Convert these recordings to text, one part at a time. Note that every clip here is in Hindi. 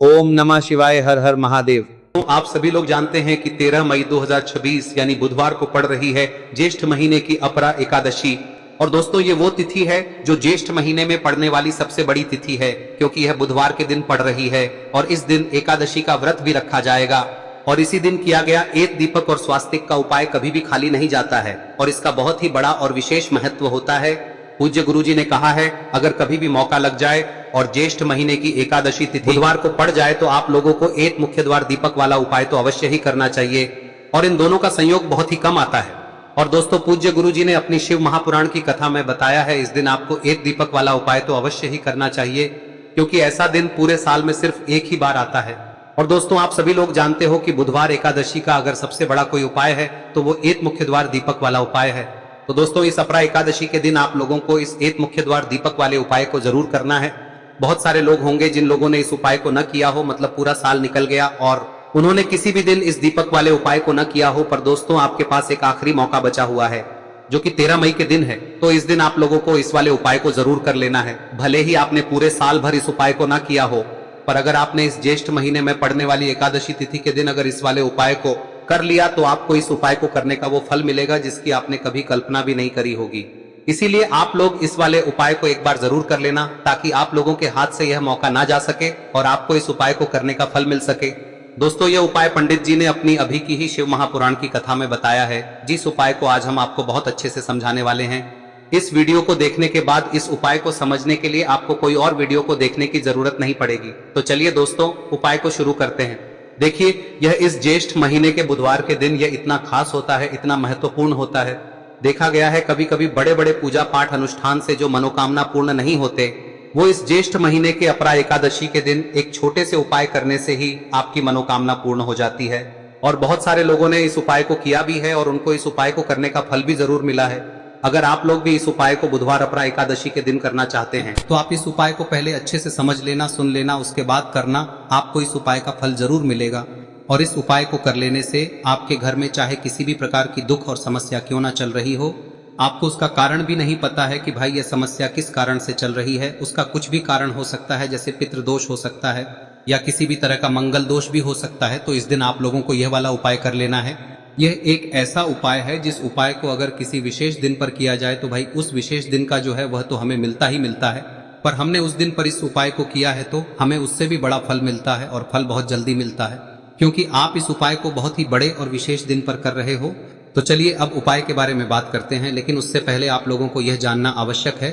ओम नमः शिवाय। हर हर महादेव। तो आप सभी लोग जानते हैं कि 13 मई 2026 यानी बुधवार को पड़ रही है ज्येष्ठ महीने की अपरा एकादशी। और दोस्तों ये वो तिथि है जो ज्येष्ठ महीने में पड़ने वाली सबसे बड़ी तिथि है, क्योंकि यह बुधवार के दिन पड़ रही है और इस दिन एकादशी का व्रत भी रखा जाएगा। और इसी दिन किया गया एक दीपक और स्वास्तिक का उपाय कभी भी खाली नहीं जाता है और इसका बहुत ही बड़ा और विशेष महत्व होता है। पूज्य गुरुजी ने कहा है, अगर कभी भी मौका लग जाए और ज्येष्ठ महीने की एकादशी तिथि बुधवार को पड़ जाए तो आप लोगों को एक मुख्य द्वार दीपक वाला उपाय तो अवश्य ही करना चाहिए। और इन दोनों का संयोग बहुत ही कम आता है। और दोस्तों पूज्य गुरुजी ने अपनी शिव महापुराण की कथा में बताया है, इस दिन आपको एक दीपक वाला उपाय तो अवश्य ही करना चाहिए, क्योंकि ऐसा दिन पूरे साल में सिर्फ एक ही बार आता है। और दोस्तों आप सभी लोग जानते हो कि बुधवार एकादशी का अगर सबसे बड़ा कोई उपाय है तो वो एक मुख्य द्वार दीपक वाला उपाय है। तो दोस्तों इस अपरा एकादशी के दिन आप लोगों को इस एक मुख्य द्वार दीपक वाले उपाय को जरूर करना है। बहुत सारे लोग होंगे जिन लोगों ने इस उपाय को न किया हो, मतलब पूरा साल निकल गया और उन्होंने किसी भी दिन इस दीपक वाले उपाय को न किया हो, पर दोस्तों आपके पास एक आखिरी मौका बचा हुआ है जो कि 13 मई के दिन है। तो इस दिन आप लोगों को इस वाले उपाय को जरूर कर लेना है। भले ही आपने पूरे साल भर इस उपाय को न किया हो, पर अगर आपने इस ज्येष्ठ महीने में पड़ने वाली एकादशी तिथि के दिन अगर इस वाले उपाय को कर लिया तो आपको इस उपाय को करने का वो फल मिलेगा जिसकी आपने कभी कल्पना भी नहीं करी होगी। इसीलिए आप लोग इस वाले उपाय को एक बार जरूर कर लेना, ताकि आप लोगों के हाथ से यह मौका ना जा सके और आपको इस उपाय को करने का फल मिल सके। दोस्तों यह उपाय पंडित जी ने अपनी अभी की ही शिव महापुराण की कथा में बताया है, जिस उपाय को आज हम आपको बहुत अच्छे से समझाने वाले हैं। इस वीडियो को देखने के बाद इस उपाय को समझने के लिए आपको कोई और वीडियो को देखने की जरूरत नहीं पड़ेगी। तो चलिए दोस्तों उपाय को शुरू करते हैं। देखिए यह इस ज्येष्ठ महीने के बुधवार के दिन यह इतना खास होता है, इतना महत्वपूर्ण होता है। देखा गया है कभी कभी बड़े बड़े पूजा पाठ अनुष्ठान से जो मनोकामना पूर्ण नहीं होते, वो इस ज्येष्ठ महीने के अपरा एकादशी के दिन एक छोटे से उपाय करने से ही आपकी मनोकामना पूर्ण हो जाती है। और बहुत सारे लोगों ने इस उपाय को किया भी है और उनको इस उपाय को करने का फल भी जरूर मिला है। अगर आप लोग भी इस उपाय को बुधवार अपरा एकादशी के दिन करना चाहते हैं तो आप इस उपाय को पहले अच्छे से समझ लेना, सुन लेना, उसके बाद करना। आपको इस उपाय का फल जरूर मिलेगा। और इस उपाय को कर लेने से आपके घर में चाहे किसी भी प्रकार की दुख और समस्या क्यों ना चल रही हो, आपको उसका कारण भी नहीं पता है कि भाई यह समस्या किस कारण से चल रही है, उसका कुछ भी कारण हो सकता है, जैसे पितृदोष हो सकता है या किसी भी तरह का मंगल दोष भी हो सकता है। तो इस दिन आप लोगों को यह वाला उपाय कर लेना है। यह एक ऐसा उपाय है जिस उपाय को अगर किसी विशेष दिन पर किया जाए तो भाई उस विशेष दिन का जो है वह तो हमें मिलता ही मिलता है, पर हमने उस दिन पर इस उपाय को किया है तो हमें उससे भी बड़ा फल मिलता है और फल बहुत जल्दी मिलता है, क्योंकि आप इस उपाय को बहुत ही बड़े और विशेष दिन पर कर रहे हो। तो चलिए अब उपाय के बारे में बात करते हैं, लेकिन उससे पहले आप लोगों को यह जानना आवश्यक है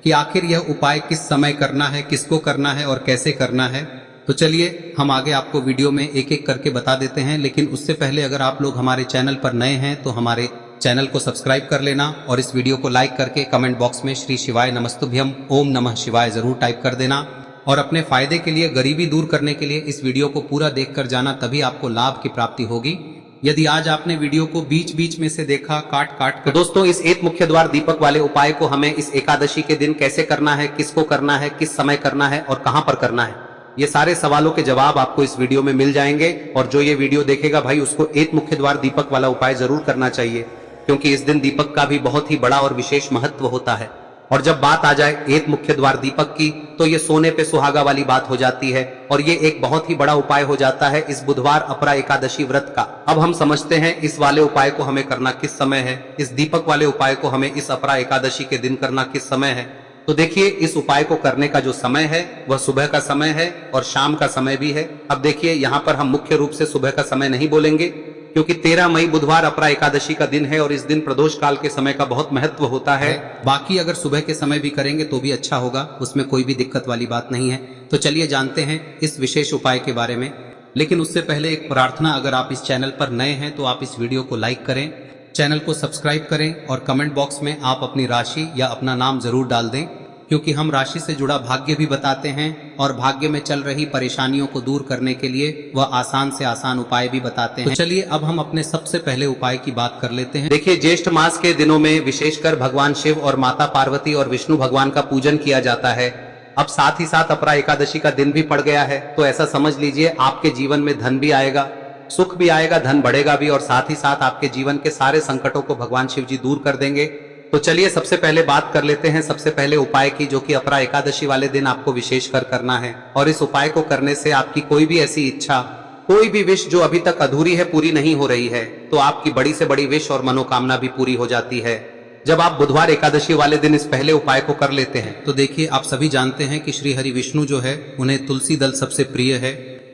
कि आखिर यह उपाय किस समय करना है, किसको करना है और कैसे करना है। तो चलिए हम आगे आपको वीडियो में एक एक करके बता देते हैं, लेकिन उससे पहले अगर आप लोग हमारे चैनल पर नए हैं तो हमारे चैनल को सब्सक्राइब कर लेना और इस वीडियो को लाइक करके कमेंट बॉक्स में श्री शिवाय नमस्तुभ्यम ओम नमः शिवाय जरूर टाइप कर देना। और अपने फायदे के लिए, गरीबी दूर करने के लिए इस वीडियो को पूरा देखकर जाना, तभी आपको लाभ की प्राप्ति होगी। यदि आज आपने वीडियो को बीच बीच में से देखा, काट काट कर, दोस्तों इस एक मुख्य द्वार दीपक वाले उपाय को हमें इस एकादशी के दिन कैसे करना है, किसको करना है, किस समय करना है और कहां पर करना है, ये सारे सवालों के जवाब आपको इस वीडियो में मिल जाएंगे। और जो ये वीडियो देखेगा भाई उसको एक मुख्य द्वार दीपक वाला उपाय जरूर करना चाहिए, क्योंकि इस दिन दीपक का भी बहुत ही बड़ा और विशेष महत्व होता है। और जब बात आ जाए एक मुख्य द्वार दीपक की तो ये सोने पे सुहागा वाली बात हो जाती है और ये एक बहुत ही बड़ा उपाय हो जाता है इस बुधवार अपरा एकादशी व्रत का। अब हम समझते हैं इस वाले उपाय को हमें करना किस समय है, इस दीपक वाले उपाय को हमें इस अपरा एकादशी के दिन करना किस समय है। तो देखिए इस उपाय को करने का जो समय है वह सुबह का समय है और शाम का समय भी है। अब देखिए यहाँ पर हम मुख्य रूप से सुबह का समय नहीं बोलेंगे, क्योंकि 13 मई बुधवार अपरा एकादशी का दिन है और इस दिन प्रदोष काल के समय का बहुत महत्व होता है। बाकी अगर सुबह के समय भी करेंगे तो भी अच्छा होगा, उसमें कोई भी दिक्कत वाली बात नहीं है। तो चलिए जानते हैं इस विशेष उपाय के बारे में। लेकिन उससे पहले एक प्रार्थना, अगर आप इस चैनल पर नए हैं तो आप इस वीडियो को लाइक करें, चैनल को सब्सक्राइब करें और कमेंट बॉक्स में आप अपनी राशि या अपना नाम जरूर डाल दें, क्योंकि हम राशि से जुड़ा भाग्य भी बताते हैं और भाग्य में चल रही परेशानियों को दूर करने के लिए वह आसान से आसान उपाय भी बताते हैं। तो चलिए अब हम अपने सबसे पहले उपाय की बात कर लेते हैं। देखिए ज्येष्ठ मास के दिनों में विशेषकर भगवान शिव और माता पार्वती और विष्णु भगवान का पूजन किया जाता है। अब साथ ही साथ अपरा एकादशी का दिन भी पड़ गया है, तो ऐसा समझ लीजिए आपके जीवन में धन भी आएगा, सुख भी आएगा, धन बढ़ेगा भी और साथ ही साथ आपके जीवन के सारे संकटों को भगवान शिव जी दूर कर देंगे। तो चलिए सबसे पहले बात कर लेते हैं सबसे पहले उपाय की, जो कि अपरा एकादशी वाले दिन आपको विशेषकर करना है। और इस उपाय को करने से आपकी कोई भी ऐसी इच्छा, कोई भी विश जो अभी तक अधूरी है, पूरी नहीं हो रही है, तो आपकी बड़ी से बड़ी विश और मनोकामना भी पूरी हो जाती है जब आप बुधवार एकादशी वाले दिन इस पहले उपाय को कर लेते हैं। तो देखिए, आप सभी जानते हैं कि श्री हरि विष्णु जो है, उन्हें तुलसी दल सबसे प्रिय है।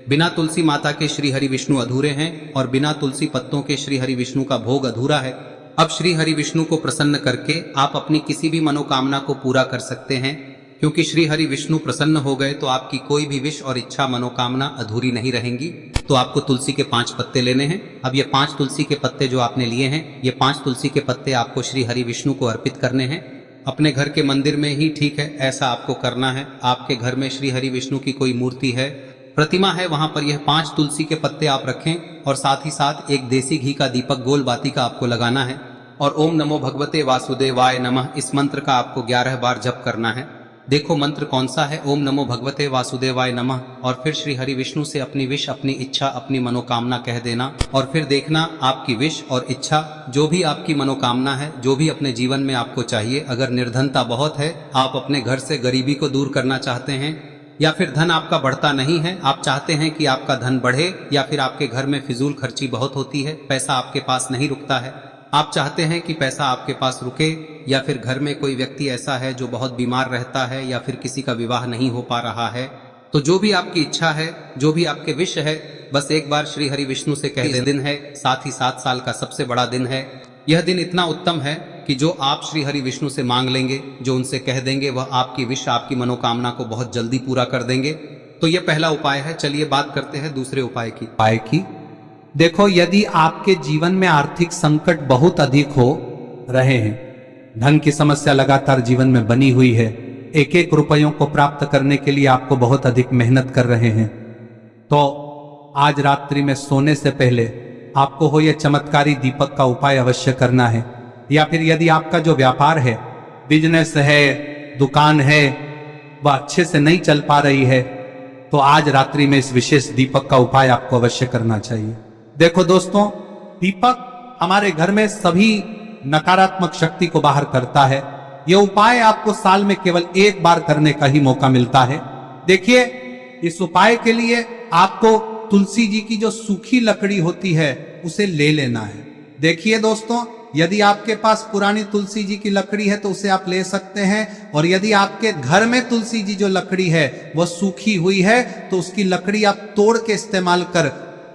बिना तुलसी माता के श्री हरि विष्णु अधूरे हैं और बिना तुलसी पत्तों के श्री हरि विष्णु का भोग अधूरा है। अब श्री हरि विष्णु को प्रसन्न करके आप अपनी किसी भी मनोकामना को पूरा कर सकते हैं, क्योंकि श्री हरि विष्णु प्रसन्न हो गए तो आपकी कोई भी विश और इच्छा मनोकामना अधूरी नहीं रहेंगी। तो आपको तुलसी के 5 पत्ते लेने हैं। अब ये 5 तुलसी के पत्ते जो आपने लिए हैं, ये 5 तुलसी के पत्ते आपको श्री हरि विष्णु को अर्पित करने हैं। अपने घर के मंदिर में ही ठीक है, ऐसा आपको करना है। आपके घर में श्री हरि विष्णु की कोई मूर्ति है, प्रतिमा है, वहां पर यह 5 तुलसी के पत्ते आप रखें और साथ ही साथ एक देसी घी का दीपक गोल बाती का आपको लगाना है। और ओम नमो भगवते वासुदेवाय नमः इस मंत्र का आपको 11 बार जप करना है। देखो मंत्र कौन सा है, ओम नमो भगवते वासुदेवाय नमः, और फिर श्री हरि विष्णु से अपनी विश, अपनी इच्छा, अपनी मनोकामना कह देना। और फिर देखना आपकी विश और इच्छा, जो भी आपकी मनोकामना है, जो भी अपने जीवन में आपको चाहिए। अगर निर्धनता बहुत है, आप अपने घर से गरीबी को दूर करना चाहते हैं, या फिर धन आपका बढ़ता नहीं है, आप चाहते हैं कि आपका धन बढ़े, या फिर आपके घर में फिजूल खर्ची बहुत होती है, पैसा आपके पास नहीं रुकता है, आप चाहते हैं कि पैसा आपके पास रुके, या फिर घर में कोई व्यक्ति ऐसा है जो बहुत बीमार रहता है, या फिर किसी का विवाह नहीं हो पा रहा है, तो जो भी आपकी इच्छा है, जो भी आपके विश है, बस एक बार श्री हरि विष्णु से कह दें। दिन है, साथ ही 7 साल का सबसे बड़ा दिन है। यह दिन इतना उत्तम है कि जो आप श्री हरि विष्णु से मांग लेंगे, जो उनसे कह देंगे, वह आपकी विश, आपकी मनोकामना को बहुत जल्दी पूरा कर देंगे। तो यह पहला उपाय है। चलिए बात करते हैं दूसरे उपाय की। देखो, यदि आपके जीवन में आर्थिक संकट बहुत अधिक हो रहे हैं, धन की समस्या लगातार जीवन में बनी हुई है, एक एक रुपयों को प्राप्त करने के लिए आपको बहुत अधिक मेहनत कर रहे हैं, तो आज रात्रि में सोने से पहले आपको हो यह चमत्कारी दीपक का उपाय अवश्य करना है। या फिर यदि आपका जो व्यापार है, बिजनेस है, दुकान है, वह अच्छे से नहीं चल पा रही है, तो आज रात्रि में इस विशेष दीपक का उपाय आपको अवश्य करना चाहिए। देखो दोस्तों, दीपक हमारे घर में सभी नकारात्मक शक्ति को बाहर करता है। यह उपाय आपको साल में केवल 1 बार करने का ही मौका मिलता है। देखिए, इस उपाय के लिए आपको तुलसी जी की जो सूखी लकड़ी होती है उसे ले लेना है। देखिए दोस्तों, यदि आपके पास पुरानी तुलसी जी की लकड़ी है तो उसे आप ले सकते हैं, और यदि आपके घर में तुलसी जी जो लकड़ी है वह सूखी हुई है तो उसकी लकड़ी आप तोड़ के इस्तेमाल कर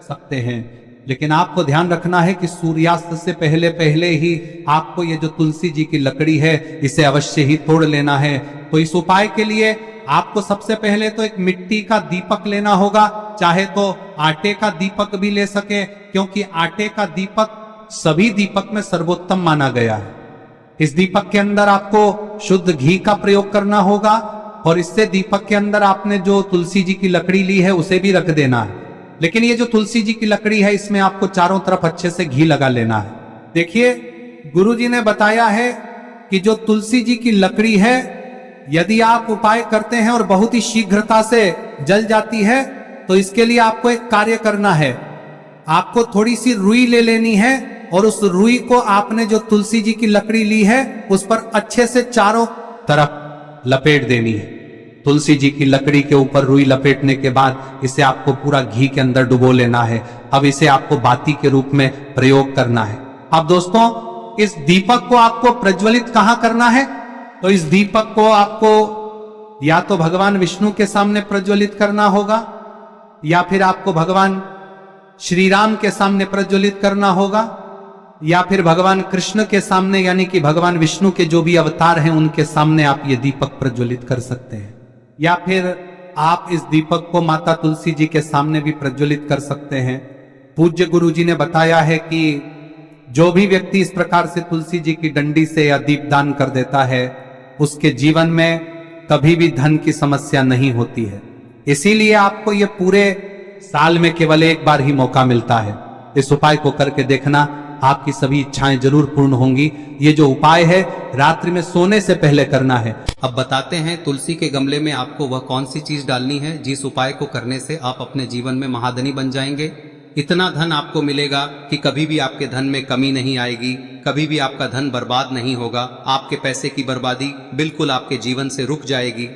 सकते हैं। लेकिन आपको ध्यान रखना है कि सूर्यास्त से पहले पहले ही आपको ये जो तुलसी जी की लकड़ी है इसे अवश्य ही तोड़ लेना है। तो इस उपाय के लिए आपको सबसे पहले तो एक मिट्टी का दीपक लेना होगा, चाहे तो आटे का दीपक भी ले सके, क्योंकि आटे का दीपक सभी दीपक में सर्वोत्तम माना गया है। इस दीपक के अंदर आपको शुद्ध घी का प्रयोग करना होगा, और इससे दीपक के अंदर आपने जो तुलसी जी की लकड़ी ली है उसे भी रख देना है। लेकिन ये जो तुलसी जी की लकड़ी है, इसमें आपको चारों तरफ अच्छे से घी लगा लेना है। देखिए, गुरुजी ने बताया है कि जो तुलसी जी की लकड़ी है, यदि आप उपाय करते हैं और बहुत ही शीघ्रता से जल जाती है, तो इसके लिए आपको एक कार्य करना है। आपको थोड़ी सी रुई ले लेनी है, और उस रुई को आपने जो तुलसी जी की लकड़ी ली है उस पर अच्छे से चारों तरफ लपेट देनी है। तुलसी जी की लकड़ी के ऊपर रुई लपेटने के बाद इसे आपको पूरा घी के अंदर डुबो लेना है। अब इसे आपको बाती के रूप में प्रयोग करना है। अब दोस्तों, इस दीपक को आपको प्रज्वलित कहां करना है? तो इस दीपक को आपको या तो भगवान विष्णु के सामने प्रज्वलित करना होगा, या फिर आपको भगवान श्री राम के सामने प्रज्वलित करना होगा, या फिर भगवान कृष्ण के सामने, यानी कि भगवान विष्णु के जो भी अवतार हैं उनके सामने आप ये दीपक प्रज्वलित कर सकते हैं। या फिर आप इस दीपक को माता तुलसी जी के सामने भी प्रज्वलित कर सकते हैं। पूज्य गुरु जी ने बताया है कि जो भी व्यक्ति इस प्रकार से तुलसी जी की डंडी से या दीपदान कर देता है, उसके जीवन में कभी भी धन की समस्या नहीं होती है। इसीलिए आपको ये पूरे साल में केवल 1 बार ही मौका मिलता है। इस उपाय को करके देखना, आपकी सभी इच्छाएं जरूर पूर्ण होंगी। ये जो उपाय है रात्रि में सोने से पहले करना है। अब बताते हैं तुलसी के गमले में आपको वह कौन सी चीज डालनी है जिस उपाय को करने से आप अपने जीवन में महाधनी बन जाएंगे। इतना धन आपको मिलेगा कि कभी भी आपके धन में कमी नहीं आएगी, कभी भी आपका धन बर्बाद नहीं होगा। आपके पैसे की बर्बादी बिल्कुल आपके जीवन से रुक जाएगी।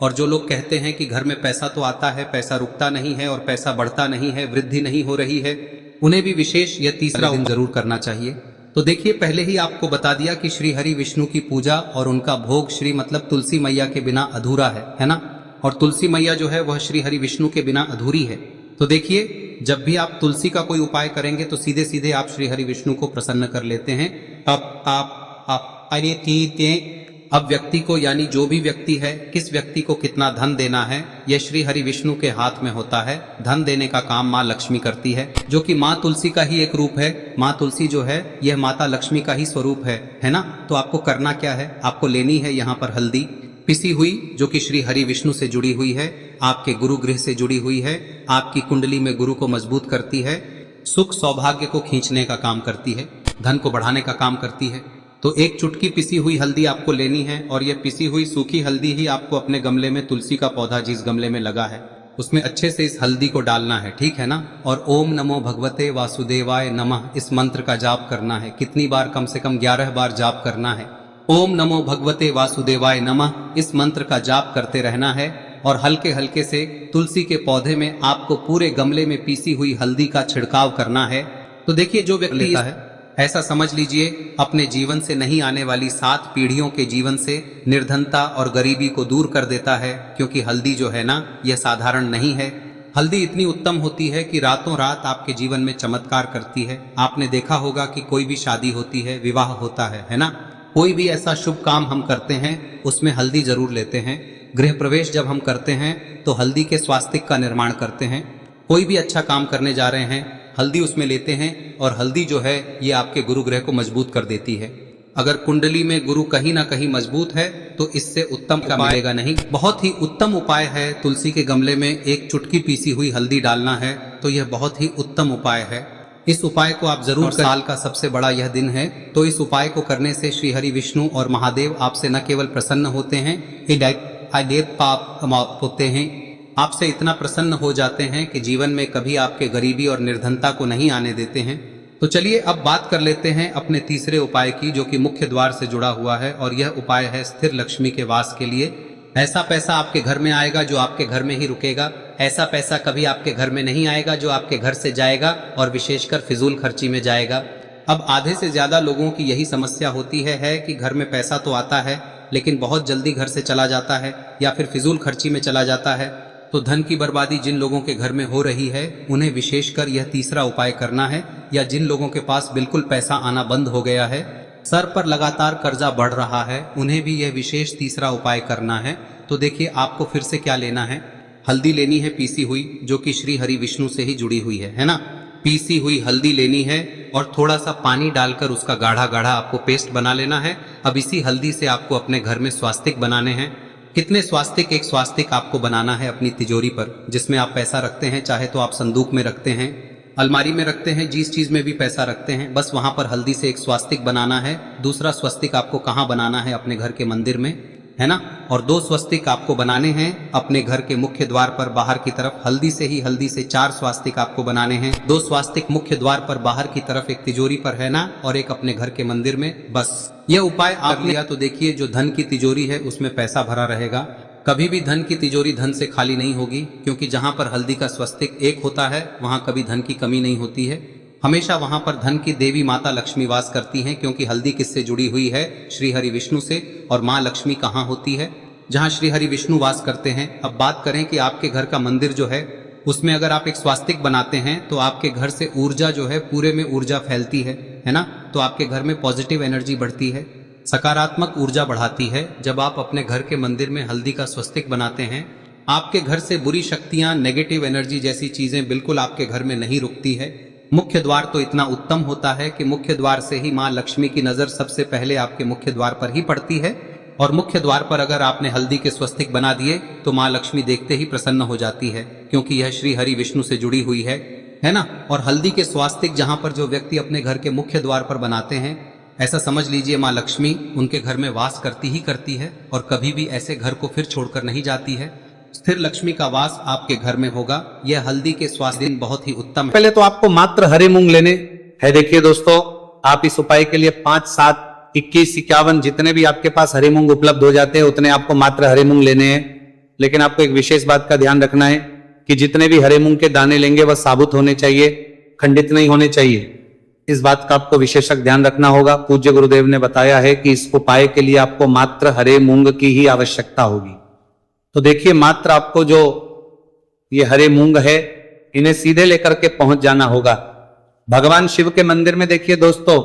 और जो लोग कहते हैं कि घर में पैसा तो आता है, पैसा रुकता नहीं है और पैसा बढ़ता नहीं है, वृद्धि नहीं हो रही है, उन्हें भी विशेष यह तीसरा दिन जरूर करना चाहिए। तो देखिए, पहले ही आपको बता दिया कि श्री हरि विष्णु की पूजा और उनका भोग श्री मतलब तुलसी मैया के बिना अधूरा है ना। और तुलसी मैया जो है वह श्री हरि विष्णु के बिना अधूरी है। तो देखिए, जब भी आप तुलसी का कोई उपाय करेंगे तो सीधे सीधे आप श्री हरि विष्णु को प्रसन्न कर लेते हैं। अब व्यक्ति को, यानी जो भी व्यक्ति है, किस व्यक्ति को कितना धन देना है, यह श्री हरि विष्णु के हाथ में होता है। धन देने का काम माँ लक्ष्मी करती है, जो कि माँ तुलसी का ही एक रूप है। माँ तुलसी जो है यह माता लक्ष्मी का ही स्वरूप है ना। तो आपको करना क्या है, आपको लेनी है यहाँ पर हल्दी पिसी हुई, जो कि श्री हरि विष्णु से जुड़ी हुई है, आपके गुरु गृह से जुड़ी हुई है, आपकी कुंडली में गुरु को मजबूत करती है, सुख सौभाग्य को खींचने का काम करती है, धन को बढ़ाने का काम करती है। तो एक चुटकी पिसी हुई हल्दी आपको लेनी है और यह पिसी हुई सूखी हल्दी ही आपको अपने गमले में, तुलसी का पौधा जिस गमले में लगा है उसमें अच्छे से इस हल्दी को डालना है, ठीक है ना। और ओम नमो भगवते वासुदेवाय नमः इस मंत्र का जाप करना है। कितनी बार? कम से कम 11 बार जाप करना है। ओम नमो भगवते वासुदेवाय नमः इस मंत्र का जाप करते रहना है और हल्के हल्के से तुलसी के पौधे में आपको पूरे गमले में पीसी हुई हल्दी का छिड़काव करना है। तो देखिए, जो व्यक्ति लेता है, ऐसा समझ लीजिए अपने जीवन से नहीं आने वाली 7 पीढ़ियों के जीवन से निर्धनता और गरीबी को दूर कर देता है। क्योंकि हल्दी जो है ना, यह साधारण नहीं है। हल्दी इतनी उत्तम होती है कि रातों रात आपके जीवन में चमत्कार करती है। आपने देखा होगा कि कोई भी शादी होती है, विवाह होता है ना, कोई भी ऐसा शुभ काम हम करते हैं उसमें हल्दी जरूर लेते हैं। गृह प्रवेश जब हम करते हैं तो हल्दी के स्वास्तिक का निर्माण करते हैं। कोई भी अच्छा काम करने जा रहे हैं, हल्दी उसमें लेते हैं और हल्दी जो है ये आपके गुरु ग्रह को मजबूत कर देती है। अगर कुंडली में गुरु कहीं ना कहीं मजबूत है तो इससे उत्तम का मिलेगा नहीं। बहुत ही उत्तम उपाय है, तुलसी के गमले में एक चुटकी पीसी हुई हल्दी डालना है। तो यह बहुत ही उत्तम उपाय है। इस उपाय को आप जरूर करें। साल का सबसे बड़ा यह दिन है, तो इस उपाय को करने से श्री हरि विष्णु और महादेव आपसे न केवल प्रसन्न होते हैं, पाप होते हैं, आपसे इतना प्रसन्न हो जाते हैं कि जीवन में कभी आपके गरीबी और निर्धनता को नहीं आने देते हैं। तो चलिए अब बात कर लेते हैं अपने तीसरे उपाय की, जो कि मुख्य द्वार से जुड़ा हुआ है। और यह उपाय है स्थिर लक्ष्मी के वास के लिए। ऐसा पैसा आपके घर में आएगा जो आपके घर में ही रुकेगा। ऐसा पैसा कभी आपके घर में नहीं आएगा जो आपके घर से जाएगा और विशेषकर फिजूल खर्ची में जाएगा। अब आधे से ज्यादा लोगों की यही समस्या होती है कि घर में पैसा तो आता है लेकिन बहुत जल्दी घर से चला जाता है या फिर फिजूल खर्ची में चला जाता है। तो धन की बर्बादी जिन लोगों के घर में हो रही है उन्हें विशेषकर यह तीसरा उपाय करना है। या जिन लोगों के पास बिल्कुल पैसा आना बंद हो गया है, सर पर लगातार कर्जा बढ़ रहा है, उन्हें भी यह विशेष तीसरा उपाय करना है। तो देखिए, आपको फिर से क्या लेना है, हल्दी लेनी है पीसी हुई, जो कि श्री हरि विष्णु से ही जुड़ी हुई है ना। पीसी हुई हल्दी लेनी है और थोड़ा सा पानी डालकर उसका गाढ़ा गाढ़ा आपको पेस्ट बना लेना है। अब इसी हल्दी से आपको अपने घर में स्वास्तिक बनाने हैं। कितने स्वास्तिक? एक स्वास्तिक आपको बनाना है अपनी तिजोरी पर, जिसमें आप पैसा रखते हैं। चाहे तो आप संदूक में रखते हैं, अलमारी में रखते हैं, जिस चीज में भी पैसा रखते हैं, बस वहां पर हल्दी से एक स्वास्तिक बनाना है। दूसरा स्वस्तिक आपको कहाँ बनाना है? अपने घर के मंदिर में, है ना। और 2 स्वस्तिक आपको बनाने हैं अपने घर के मुख्य द्वार पर बाहर की तरफ। हल्दी से 4 स्वास्तिक आपको बनाने हैं। 2 स्वास्तिक मुख्य द्वार पर बाहर की तरफ, एक तिजोरी पर, है ना, और एक अपने घर के मंदिर में। बस यह उपाय आप लिया तो देखिए, जो धन की तिजोरी है उसमें पैसा भरा रहेगा। कभी भी धन की तिजोरी धन से खाली नहीं होगी, क्योंकि जहां पर हल्दी का स्वस्तिक एक होता है वहां कभी धन की कमी नहीं होती है। हमेशा वहां पर धन की देवी माता लक्ष्मी वास करती हैं, क्योंकि हल्दी किससे जुड़ी हुई है? श्री हरि विष्णु से। और माँ लक्ष्मी कहाँ होती है? जहाँ श्री हरि विष्णु वास करते हैं। अब बात करें कि आपके घर का मंदिर जो है उसमें अगर आप एक स्वास्तिक बनाते हैं तो आपके घर से ऊर्जा जो है, पूरे में ऊर्जा फैलती है ना। तो आपके घर में पॉजिटिव एनर्जी बढ़ती है, सकारात्मक ऊर्जा बढ़ाती है। जब आप अपने घर के मंदिर में हल्दी का स्वस्तिक बनाते हैं, आपके घर से बुरी शक्तियां, नेगेटिव एनर्जी जैसी चीजें बिल्कुल आपके घर में नहीं रुकती है। मुख्य द्वार तो इतना उत्तम होता है कि मुख्य द्वार से ही माँ लक्ष्मी की नजर सबसे पहले आपके मुख्य द्वार पर ही पड़ती है। और मुख्य द्वार पर अगर आपने हल्दी के स्वस्तिक बना दिए तो माँ लक्ष्मी देखते ही प्रसन्न हो जाती है, क्योंकि यह श्री हरि विष्णु से जुड़ी हुई है ना। और हल्दी के स्वास्तिक जहां पर जो व्यक्ति अपने घर के मुख्य द्वार पर बनाते हैं, ऐसा समझ लीजिए माँ लक्ष्मी उनके घर में वास करती ही करती है और कभी भी ऐसे घर को फिर छोड़कर नहीं जाती है। स्थिर लक्ष्मी का वास आपके घर में होगा। यह हल्दी के स्वास्थ्य दिन बहुत ही उत्तम है। पहले तो आपको मात्र हरे मूंग लेने हैं। देखिए दोस्तों, आप इस उपाय के लिए 5, 7, 21, 51 जितने भी आपके पास हरे मूंग उपलब्ध हो जाते हैं उतने आपको मात्र हरे मूंग लेने हैं। लेकिन आपको एक विशेष बात का ध्यान रखना है कि जितने भी हरे मूंग के दाने लेंगे वह साबुत होने चाहिए, खंडित नहीं होने चाहिए। इस बात का आपको विशेषक ध्यान रखना होगा। पूज्य गुरुदेव ने बताया है कि इस उपाय के लिए आपको मात्र हरे मूंग की ही आवश्यकता होगी। तो देखिए, मात्र आपको जो ये हरे मूंग है इन्हें सीधे लेकर के पहुंच जाना होगा भगवान शिव के मंदिर में। देखिए दोस्तों,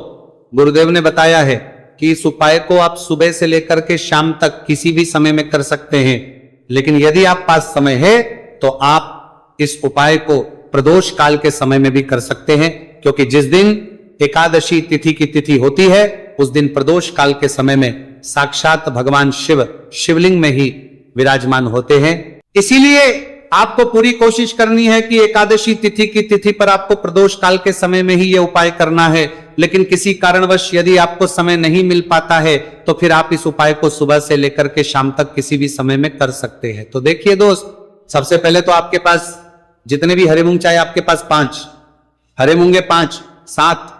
गुरुदेव ने बताया है कि इस उपाय को आप सुबह से लेकर के शाम तक किसी भी समय में कर सकते हैं। लेकिन यदि आप पास समय है तो आप इस उपाय को प्रदोष काल के समय में भी कर सकते हैं, क्योंकि जिस दिन एकादशी तिथि की तिथि होती है उस दिन प्रदोष काल के समय में साक्षात भगवान शिव शिवलिंग में ही विराजमान होते हैं। इसीलिए आपको पूरी कोशिश करनी है कि एकादशी तिथि की तिथि पर आपको प्रदोष काल के समय में ही यह उपाय करना है। लेकिन किसी कारणवश यदि आपको समय नहीं मिल पाता है तो फिर आप इस उपाय को सुबह से लेकर के शाम तक किसी भी समय में कर सकते हैं। तो देखिए दोस्त, सबसे पहले तो आपके पास जितने भी हरे मूंग, चाहे आपके पास 5 हरे मूंगे, 5, 7,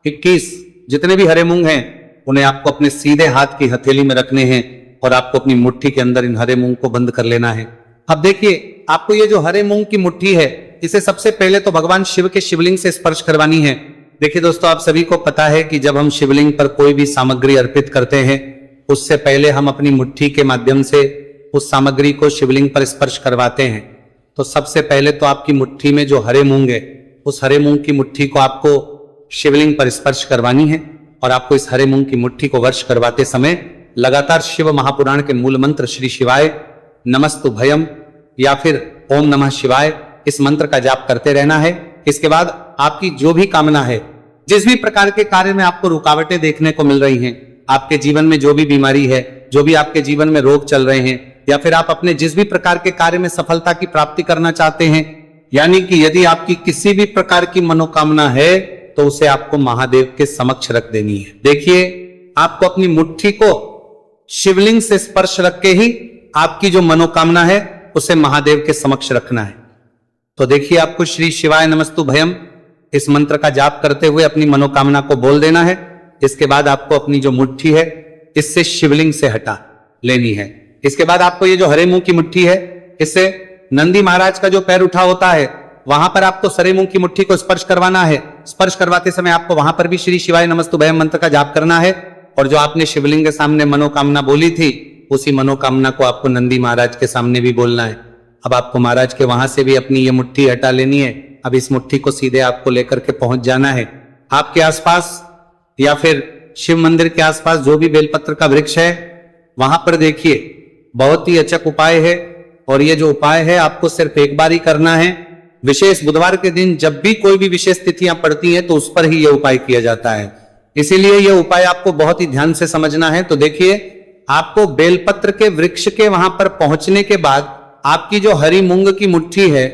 21 जितने भी हरे मूंग हैं उन्हें आपको अपने सीधे हाथ की हथेली में रखने हैं और आपको अपनी मुट्ठी के अंदर इन हरे मूंग को बंद कर लेना है। अब देखिए, आपको ये जो हरे मूंग की मुट्ठी है इसे सबसे पहले तो भगवान शिव के शिवलिंग से स्पर्श करवानी है। देखिए दोस्तों, आप सभी को पता है कि जब हम शिवलिंग पर कोई भी सामग्री अर्पित करते हैं उससे पहले हम अपनी मुट्ठी के माध्यम से उस सामग्री को शिवलिंग पर स्पर्श करवाते हैं। तो सबसे पहले तो आपकी मुट्ठी में जो हरे मूंग है उस हरे मूंग की मुट्ठी को आपको शिवलिंग पर स्पर्श करवानी है। और आपको इस हरे मूंग की मुट्ठी को वर्ष करवाते समय लगातार शिव महापुराण के मूल मंत्र श्री शिवाय नमस्तुभयम या फिर ओम नमः शिवाय इस मंत्र का जाप करते रहना है। इसके बाद आपकी जो भी कामना है, जिस भी प्रकार के कार्य में आपको रुकावटें देखने को मिल रही हैं, आपके जीवन में जो भी बीमारी है, जो भी आपके जीवन में रोग चल रहे हैं, या फिर आप अपने जिस भी प्रकार के कार्य में सफलता की प्राप्ति करना चाहते हैं, यानी कि यदि आपकी किसी भी प्रकार की मनोकामना है तो उसे आपको महादेव के समक्ष रख देनी है। देखिए, आपको अपनी मुट्ठी को शिवलिंग से स्पर्श रख के ही आपकी जो मनोकामना है उसे महादेव के समक्ष रखना है। तो देखिए, आपको श्री शिवाय नमस्तुभयम इस मंत्र का जाप करते हुए अपनी मनोकामना को बोल देना है। इसके बाद आपको अपनी जो मुट्ठी है इससे शिवलिंग से हटा लेनी है। इसके बाद आपको ये जो हरे मूंग की मुट्ठी है इससे नंदी महाराज का जो पैर उठा होता है वहां पर आपको हरे मूंग की मुट्ठी को स्पर्श करवाना है। स्पर्श करवाते समय आपको वहां पर भी श्री शिवाय नमस्तुभयम मंत्र का जाप करना है। और जो आपने शिवलिंग के सामने मनोकामना बोली थी उसी मनोकामना को आपको नंदी महाराज के सामने भी बोलना है। अब आपको महाराज के वहां से भी अपनी ये मुट्ठी हटा लेनी है। अब इस मुट्ठी को सीधे आपको लेकर के पहुंच जाना है। आपके आसपास या फिर शिव मंदिर के आसपास जो भी बेलपत्र का वृक्ष है वहां पर देखिए, बहुत ही अचक उपाय है। और ये जो उपाय है आपको सिर्फ एक बार ही करना है। विशेष बुधवार के दिन जब भी कोई भी विशेष तिथियां पड़ती हैं तो उस पर ही यह उपाय किया जाता है। इसीलिए यह उपाय आपको बहुत ही ध्यान से समझना है। तो देखिए, आपको बेलपत्र के वृक्ष के वहां पर पहुंचने के बाद आपकी जो हरी मूंग की मुट्ठी है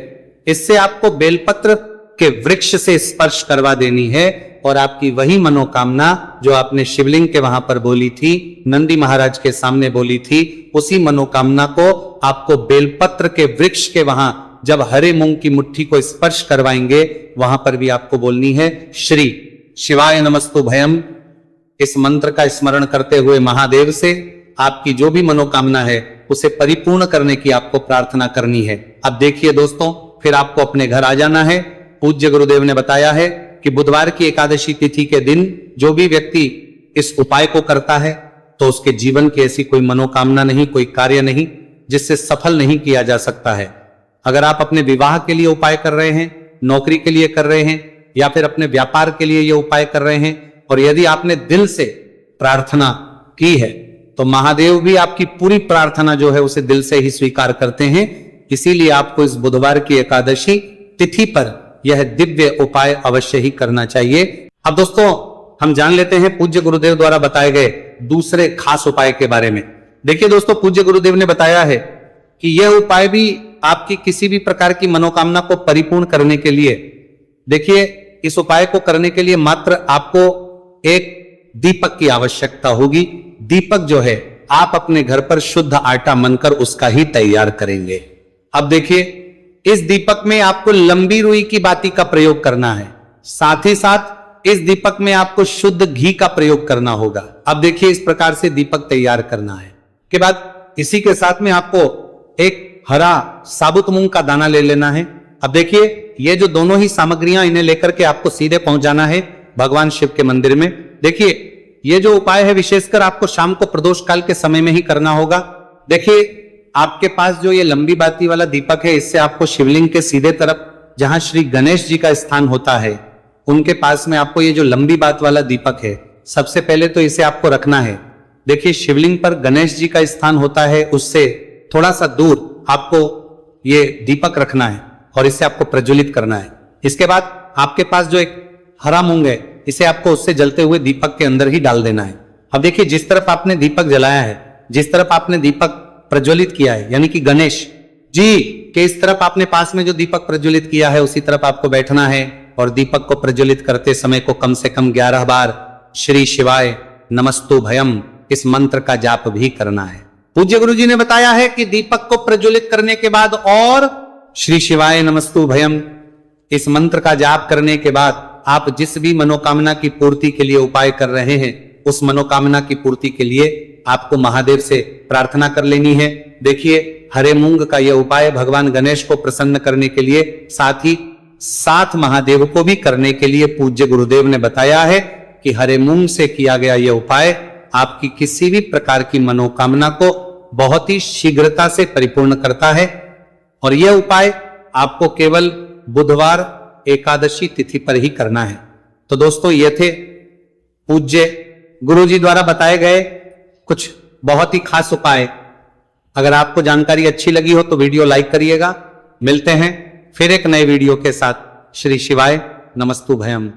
इससे आपको बेलपत्र के वृक्ष से स्पर्श करवा देनी है। और आपकी वही मनोकामना जो आपने शिवलिंग के वहां पर बोली थी, नंदी महाराज के सामने बोली थी, उसी मनोकामना को आपको बेलपत्र के वृक्ष के वहां जब हरे मूंग की मुट्ठी को स्पर्श करवाएंगे वहां पर भी आपको बोलनी है श्री शिवाय नमस्तुभयम। इस मंत्र का स्मरण करते हुए महादेव से आपकी जो भी मनोकामना है उसे परिपूर्ण करने की आपको प्रार्थना करनी है। अब देखिए दोस्तों, फिर आपको अपने घर आ जाना है। पूज्य गुरुदेव ने बताया है कि बुधवार की एकादशी तिथि के दिन जो भी व्यक्ति इस उपाय को करता है तो उसके जीवन की ऐसी कोई मनोकामना नहीं, कोई कार्य नहीं जिससे सफल नहीं किया जा सकता है। अगर आप अपने विवाह के लिए उपाय कर रहे हैं, नौकरी के लिए कर रहे हैं, या फिर अपने व्यापार के लिए ये उपाय कर रहे हैं, और यदि आपने दिल से प्रार्थना की है तो महादेव भी आपकी पूरी प्रार्थना जो है उसे दिल से ही स्वीकार करते हैं। इसीलिए आपको इस बुधवार की एकादशी तिथि पर यह दिव्य उपाय अवश्य ही करना चाहिए। अब दोस्तों, हम जान लेते हैं पूज्य गुरुदेव द्वारा बताए गए दूसरे खास उपाय के बारे में। देखिए दोस्तों, पूज्य गुरुदेव ने बताया है कि यह उपाय भी आपकी किसी भी प्रकार की मनोकामना को परिपूर्ण करने के लिए, देखिए, इस उपाय को करने के लिए मात्र आपको एक दीपक की आवश्यकता होगी। दीपक जो है आप अपने घर पर शुद्ध आटा मनकर उसका ही तैयार करेंगे। अब देखिए, इस दीपक में आपको लंबी रुई की बाती का प्रयोग करना है। साथ ही साथ इस दीपक में आपको शुद्ध घी का प्रयोग करना होगा। अब देखिए इस प्रकार से दीपक तैयार करना है। के बाद इसी के साथ में आपको एक हरा साबुत मूंग का दाना ले लेना है। अब देखिए ये जो दोनों ही सामग्रियां, इन्हें लेकर के आपको सीधे पहुंच जाना है भगवान शिव के मंदिर में। देखिए ये जो उपाय है विशेषकर आपको शाम को प्रदोष काल के समय में ही करना होगा। देखिए आपके पास जो ये लंबी बाती वाला दीपक है, इससे आपको शिवलिंग के सीधे तरफ जहां श्री गणेश जी का स्थान होता है, उनके पास में आपको ये जो लंबी बात वाला दीपक है, सबसे पहले तो इसे आपको रखना है। देखिए शिवलिंग पर गणेश जी का स्थान होता है, उससे थोड़ा सा दूर आपको ये दीपक रखना है और इसे आपको प्रज्वलित करना है। इसके बाद आपके पास जो एक हरा मूंग है, इसे आपको उससे जलते हुए दीपक के अंदर ही डाल देना है। अब देखिए जिस तरफ आपने दीपक जलाया है, जिस तरफ आपने दीपक प्रज्वलित किया है, यानी कि गणेश जी के इस तरफ आपने पास में जो दीपक प्रज्वलित किया है, उसी तरफ आपको बैठना है और दीपक को प्रज्वलित करते समय को कम से कम 11 बार श्री शिवाय नमस्तु भयम इस मंत्र का जाप भी करना है। पूज्य गुरु जी ने बताया है कि दीपक को प्रज्वलित करने के बाद और श्री शिवाय नमस्तु भयम इस मंत्र का जाप करने के बाद आप जिस भी मनोकामना की पूर्ति के लिए उपाय कर रहे हैं, उस मनोकामना की पूर्ति के लिए आपको महादेव से प्रार्थना कर लेनी है। देखिए हरे मूंग का यह उपाय भगवान गणेश को प्रसन्न करने के लिए, साथ ही 7 महादेव को भी करने के लिए पूज्य गुरुदेव ने बताया है कि हरे मूंग से किया गया यह उपाय आपकी किसी भी प्रकार की मनोकामना को बहुत ही शीघ्रता से परिपूर्ण करता है। और यह उपाय आपको केवल बुधवार एकादशी तिथि पर ही करना है। तो दोस्तों ये थे पूज्य गुरु जी द्वारा बताए गए कुछ बहुत ही खास उपाय। अगर आपको जानकारी अच्छी लगी हो तो वीडियो लाइक करिएगा। मिलते हैं फिर एक नए वीडियो के साथ। श्री शिवाय नमस्तु भयम।